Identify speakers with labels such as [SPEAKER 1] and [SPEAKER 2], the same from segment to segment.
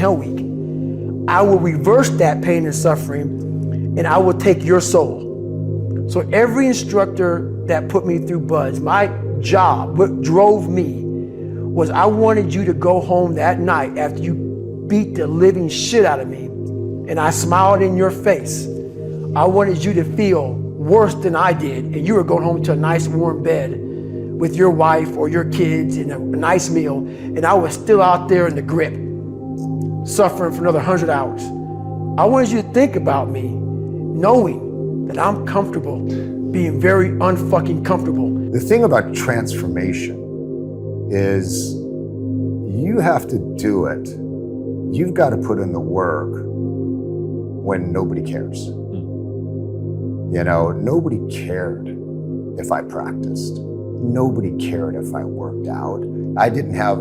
[SPEAKER 1] Hell Week. I will reverse that pain and suffering, and I will take your soul. So every instructor that put me through BUD/S, my job, what drove me, was I wanted you to go home that night after you beat the living shit out of me, and I smiled in your face. I wanted you to feel worse than I did, and you were going home to a nice warm bed with your wife or your kids and a nice meal, and I was still out there in the grip, suffering for another 100 hours. I wanted you to think about me, knowing that I'm comfortable being very unfucking comfortable.
[SPEAKER 2] The thing about transformation is you have to do it. You've got to put in the work when nobody cares. You know, nobody cared if I practiced. Nobody cared if I worked out. I didn't have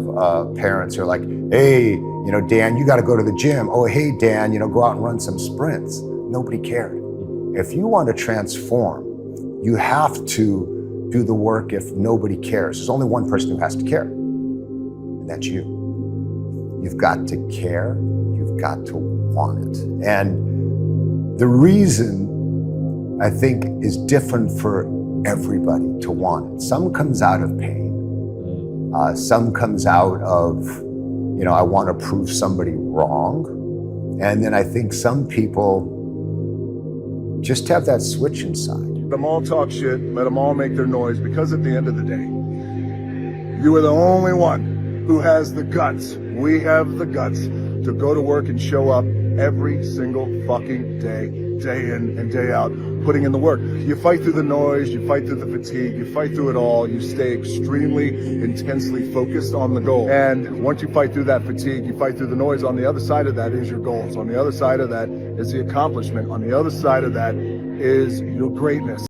[SPEAKER 2] parents who are like, hey, you know, Dan, you got to go to the gym. Oh, hey, Dan, you know, go out and run some sprints. Nobody cared. If you want to transform, you have to do the work if nobody cares. There's only one person who has to care, and that's you. You've got to care. You've got to want it. And the reason I think is different for everybody to want it. Some comes out of pain. Some comes out of, you know, I want to prove somebody wrong. And then I think some people just have that switch inside.
[SPEAKER 3] Let them all talk shit, let them all make their noise, because at the end of the day, you are the only one who has the guts. We have the guts to go to work and show up every single fucking day, day in and day out, putting in the work. You fight through the noise, you fight through the fatigue, you fight through it all, you stay extremely intensely focused on the goal. And once you fight through that fatigue, you fight through the noise, on the other side of that is your goals. On the other side of that is the accomplishment. On the other side of that is your greatness.